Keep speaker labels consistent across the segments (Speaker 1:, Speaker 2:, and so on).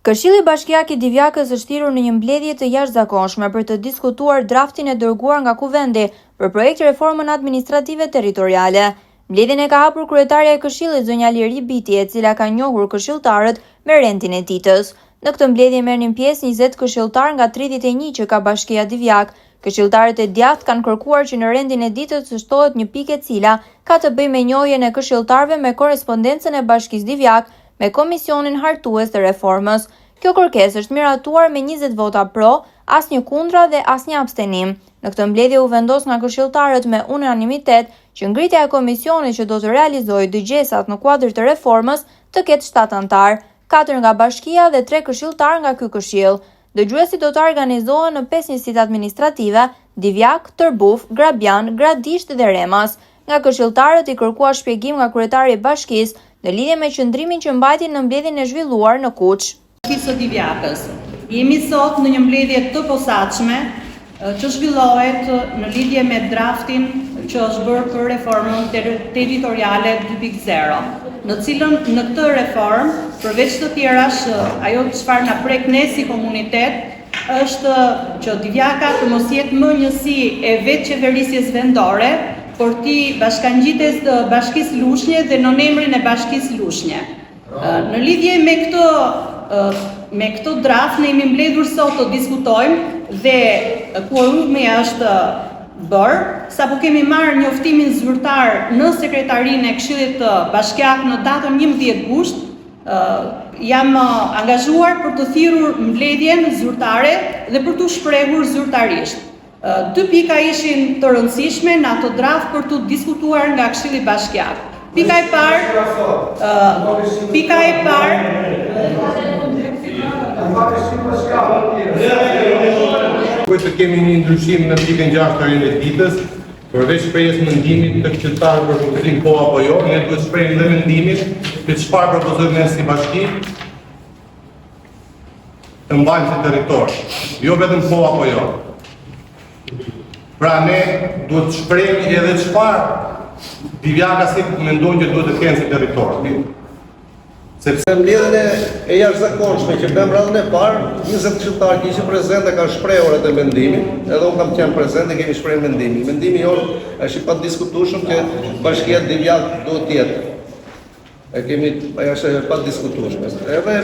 Speaker 1: Këshilli Bashkiak i Divjakës është thirrur në një mbledhje të jashtëzakonshme për të diskutuar draftin e dërguar nga Kuvendi për projekt reformën administrative territoriale. Mbledhjen e ka hapur kryetaria e Këshillit zonja Liri Biti, e cila ka njohur këshilltarët me rendin e ditës. Në këtë mbledhje merrnin pjesë 20 këshilltar nga 31 që ka Bashkia Divjak. Këshilltarët e djathtë kanë kërkuar që në rendin e ditës të shtohet një pikë e cila ka të bëjë me njohjen e këshilltarëve me korrespondencën e Bashkisë Divjak me komisionin hartues të reformës. Kjo kërkesë është miratuar me 20 vota pro, asnjë kundra dhe asnjë abstenim. Në këtë mbledhje u vendos nga këshilltarët me unanimitet që ngritja e komisionit që do të realizojë dëgjesat në kuadër të reformës të ketë 7 anëtar, 4 nga Bashkia dhe 3 këshilltar nga ky këshill. Dëgjuesit do të organizohen në 5 njësitë administrative: Divjak, Tërbuf, Grabian, Gradisht dhe Remas. Nga këshilltarët i kërkuar shpjegim nga kryetari i Bashkisë në lidhje me qëndrimin që mbajtin në mbledhjen e zhvilluar në Kuç.
Speaker 2: Bashkisë së Divjakës. Jemi sot në një mbledhje të posaçme që zhvillohet në lidhje me draftin që është bërë për reformën territoriale 2.0, në cilën në këtë reformë, përveç të tjerash, ajo çfarë na prek ne si komunitet është që Divjaka të mos jetë më njësi e vetë qeverisjes vendore, por ti bashkangjites të Bashkisë Lushnje dhe në emrin e Bashkisë Lushnje. Në lidhje me këto draft ne jemi mbledhur sot të diskutojmë dhe kuorumi është bërë, sapo kemi marrë njoftimin zyrtar në sekretarinë e Këshillit Bashkiak në datën 11 gusht, jam angazhuar për të thirrur mbledhjen zyrtare dhe për të shprehur zyrtarisht. 2 pika ishin të rëndësishme në ato draft për të diskutuar nga Këshilli Bashkiak. Pika e parë
Speaker 3: të kemi një ndryshim në pikën 6 të rendit ditës, përveç shprehjes mendimit të këshilltarëve për kuptim po apo jo, ne duhet shprehim dhe mendimin se çfarë propozojmë ne si bashki të mbajmë si territor, jo vetëm po apo jo. Pra ne duhet të shprehim edhe çfarë Divjaka si mendojnë që duhet të kenë si territor.
Speaker 4: Sepse mbledhjen e jashtëzakonshme që bëmë radhën e parë, 20 këshilltarë që ishin prezente kanë shprehur atë mendimin, edhe unë kam qenë prezente, kemi shprehur mendimin. Mendimi jonë është i padiskutueshëm që Bashkia Divjak duhet të jetë. Ajo është e padiskutueshme. Edhe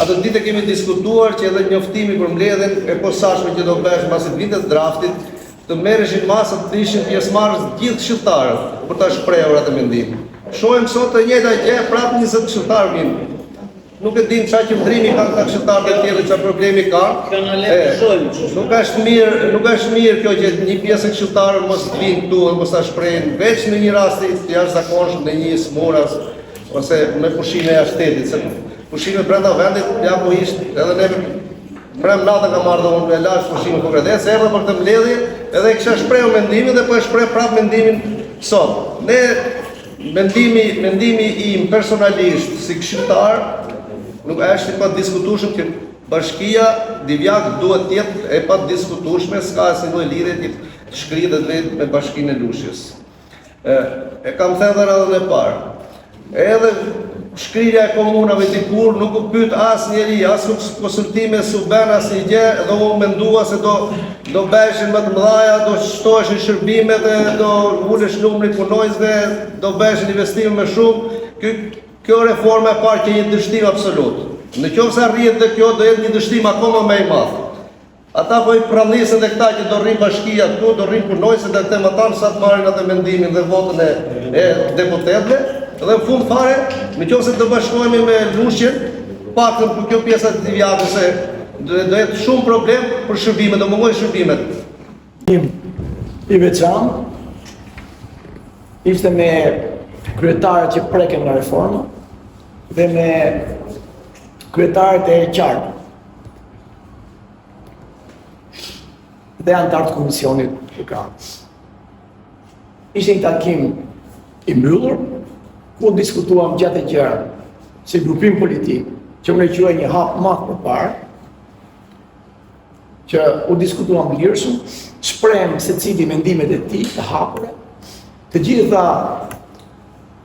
Speaker 4: atë ditë kemi diskutuar që edhe njoftimi për mbledhjen e posaçme që do bëhet mbas vitit draftit, të merreshin masat të ishin pjesëmarrës gjithë këshilltarët për ta shprehur atë mendim. Shohim sot të njëjta gjë, prapë 20 këshilltarë vinë. Nuk e dim çfarë qëndrimi kanë këta këshilltarë të tjerë, çfarë problemi kanë. Nuk është mirë kjo që një pjesë e këshilltarëve mos vinë këtu dhe mos ta shprehin, veç në një rast të jashtëzakonshëm, në një smuras ose me pushime jashtë shtetit, se pushime brenda vendit apo ishte edhe ne prem natën ka marrë dhe unë me lash pushime konkrete, se erdhe për këtë mbledhje edhe kisha shprehur mendimin dhe po e shpreh prapë mendimin sot. Ne mendimi im personalisht si këshilltar nuk është i padiskutueshëm që Bashkia Divjak duhet të jetë e padiskutueshme, s'ka asnjë lidhje të shkrihet vetë me Bashkinë e Lushjes. E kam thënë edhe radhën e parë. Edhe shkrirja e komunave dikur nuk u pyet asnjëri, as konsultime s'u bën asnjë gjë, dhe u mendua se do bëheshin më të mëdha, do shtoheshin shërbimet dhe do ulesh numri punonjësve, do bëheshin investime më shumë. Kjo reformë e parë që një dështim absolut. Në qoftë se arrihet dhe kjo, do jetë një dështim akoma më i madh. Ata po i prallisën dhe këta që do rrin bashkia këtu, do rrin punonjësit dhe këta më tanë sa të marrin atë mendimin dhe votën e deputetëve. Dhe në fund fare, në qoftë se të bashkohemi me Lushjen, paktën për kjo pjesa të Divjakës, se do jetë shumë problem për shërbimet, do mungojnë shërbimet.
Speaker 5: I veçantë ishte me kryetarët që preken nga reforma dhe me kryetarët e qartë dhe antarët të komisionit të Kramës. Ishte një takim i mbyllur, ku diskutuam gjatë e gjëra si grupim politik, që më quaj një hap madh përpara, që u diskutuam lirshëm, shprehem secili mendimet e tij të hapura. Të gjitha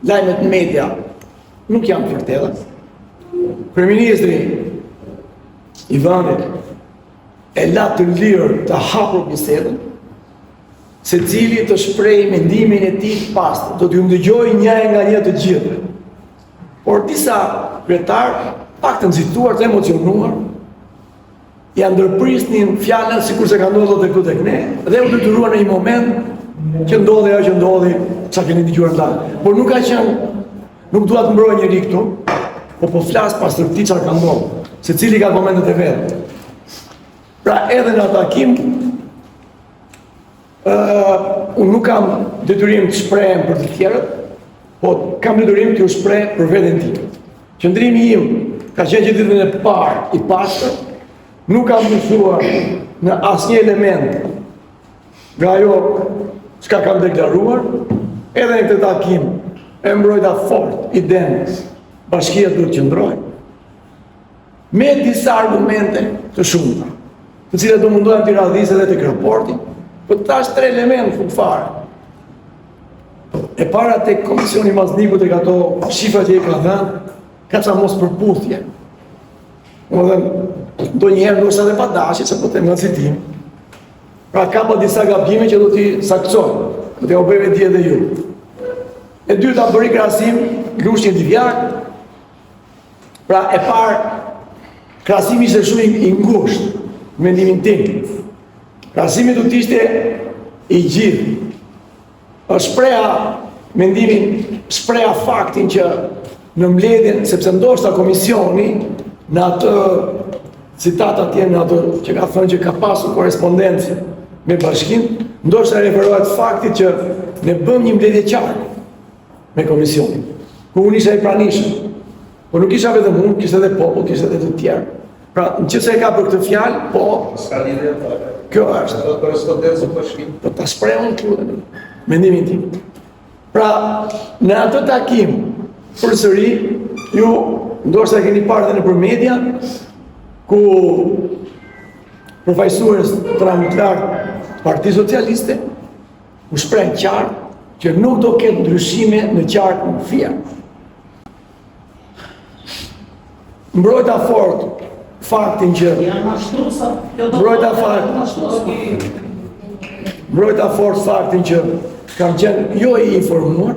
Speaker 5: lajmet në media nuk janë të vërteta. Kryeministri i vendit e la të lirë të hapur bisedën, se cili të shprej mendimin e tij pastër, do t'ju ndëgjoj një nga një të gjithë. Por disa kryetarë, pak të nxituar, të emocionuar, janë ndërprisnin fjalën sikur se ka ndodhur edhe këtu tek ne, dhe u detyruan në një moment që ndodhi ajo që ndodhi, çka keni dëgjuar ndaj. Por nuk ka qenë, nuk dua të mbroj njëri këtu, po flas pas të këtij çfarë ka ndodhur, secili ka momentet e vet. Pra edhe në takim, unë nuk kam detyrim të shprehem për të tjerët, po kam detyrim të u shpreh për veten time. Qëndrimi im ka qenë që ditën e parë i pastër, nuk kam mësuar në asnjë element nga ajo çka kam deklaruar, edhe në këtë takim e mbrojta fort idenë bashkia duhet të qëndrojë me disa argumente të shumta, të cilat do mundohem t'i radhis edhe tek raporti, por tash 3 elementë fund fare. E para tek Komisioni Mazniku tek ato shifrat që i ka dhënë, ka ca mos përputhje. Ndonjëherë ndoshta edhe pa dashje, se po them nga citim. Pra ka pa disa gabime që do t'i saktësoj, do t'ja u bëjmë di edhe ju. E dyta bëri krahasim Lushnjë Divjak. Pra e parë krahasimi ishte shumë i ngushtë, mendimin tim. Krahasimi do të ishte i gjithë. Shpreha faktin që në mbledhjen, sepse ndoshta komisioni në atë citat atje, në atë që ka thënë që ka pasur korrespondencë me bashkinë, ndoshta referohet faktit që ne bëm një mbledhje qartë me komisionin, ku unë isha i pranishëm. Po nuk isha vetëm unë, kishte edhe popull, kishte edhe të tjerë. Pra, nëse e ka për këtë fjalë, po
Speaker 4: S'ka lidhje fare.
Speaker 5: Kjo është.
Speaker 4: Do korrespondencë me bashkinë.
Speaker 5: Po ta shpreh unë këtu mendimin tim. Pra, në atë takim, përsëri, ju ndoshta e keni parë edhe nëpër media, ku përfaqësues tramtar të Partisë Socialiste u shpreh qartë që nuk do ketë ndryshime në qarkun fia. Mbrojta fort faktin që mbrojta fort faktin që kam qenë jo i informuar,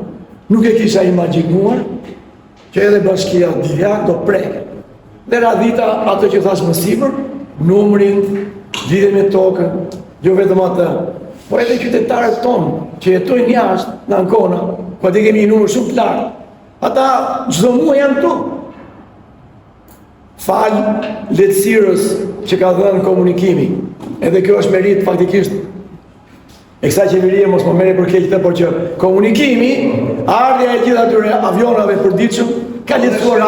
Speaker 5: nuk e kisha imagjinuar që edhe bashkia Divjak do preket. Dhe radhita ato që thash më sipër, numrin, lidhje me tokën, jo vetëm atë, po edhe qytetarët tonë që jetojnë jashtë në Ancona, ku aty kemi një numër shumë të lartë. Ata çdo muaj janë këtu. Fal lehtësirës që ka dhënë komunikimi. Edhe kjo është merit faktikisht e kësaj qeverie, mos më merri për keq, por që komunikimi, ardhja e gjithë atyre avionave përditshëm ka lehtësuar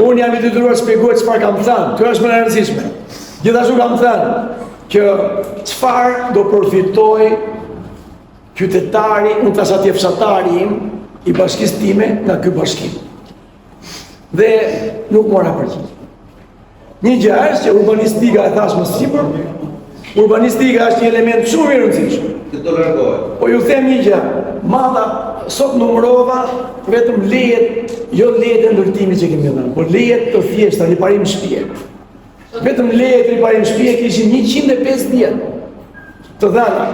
Speaker 5: Unë jam i detyruar të shpjegoj çfarë kam thënë. Kjo është më e rëndësishme. Gjithashtu kam thënë që çfarë do përfitoj qytetari, unë tash atje fshatari im i bashkisë time nga ky bashkim. Dhe nuk mora përgjigje. Një gjë është që urbanistika e thash më sipër, urbanistika është një element shumë i rëndësishëm.
Speaker 4: Do largohet.
Speaker 5: Po ju them një gjë, madha sot numërova vetëm lejet, jo lejet e ndërtimit që kemi dhënë, por lejet të thjeshta, riparim shtëpie. Vetëm lejet riparim shtëpie kishin 150 të dhëna.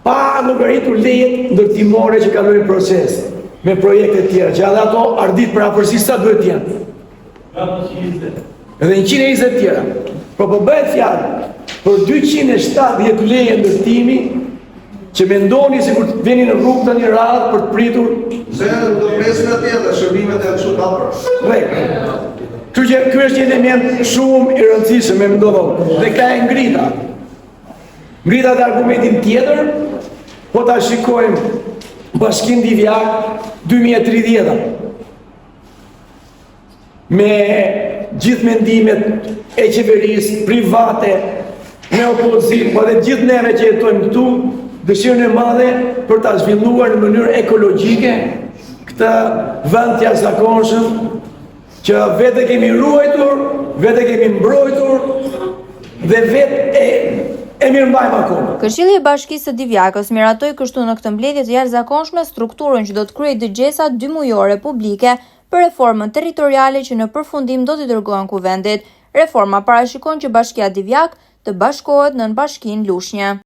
Speaker 5: Pa llogaritur lejet ndërtimore që kalojnë proces me projekte të tjera, që edhe ato ardit për afërsisht sa duhet të jenë. Edhe 120 tjera. Po bëhet fjalë për 270 leje ndërtimi që mendoni sikur të vini në rrugë tani radhë për të pritur.
Speaker 4: Do presin atje dhe shërbimet e kështu hapur.
Speaker 5: Ky është një element shumë i rëndësishëm me mendon. Dhe ka e ngrita. Ngrita dhe argumentin tjetër, po ta shikojmë Bashkinë Divjak 2030. Me gjithë mendimet e qeverisë private, me opozitë, po dhe gjithë neve që jetojmë këtu, dëshirën e madhe për ta zhvilluar në mënyrë ekologjike këtë vend të jashtëzakonshëm që vete kemi ruajtur, vete kemi mbrojtur dhe vetë e mirëmbajmë akoma.
Speaker 1: Këshilli i Bashkisë së Divjakës miratoi kështu në këtë mbledhje të jashtëzakonshme strukturën që do të kryejë dëgjesa 2 mujore publike për reformën territoriale që në përfundim do t'i dërgohen kuvendit. Reforma parashikon që Bashkia Divjak të bashkohet nën Bashkinë Lushnjë.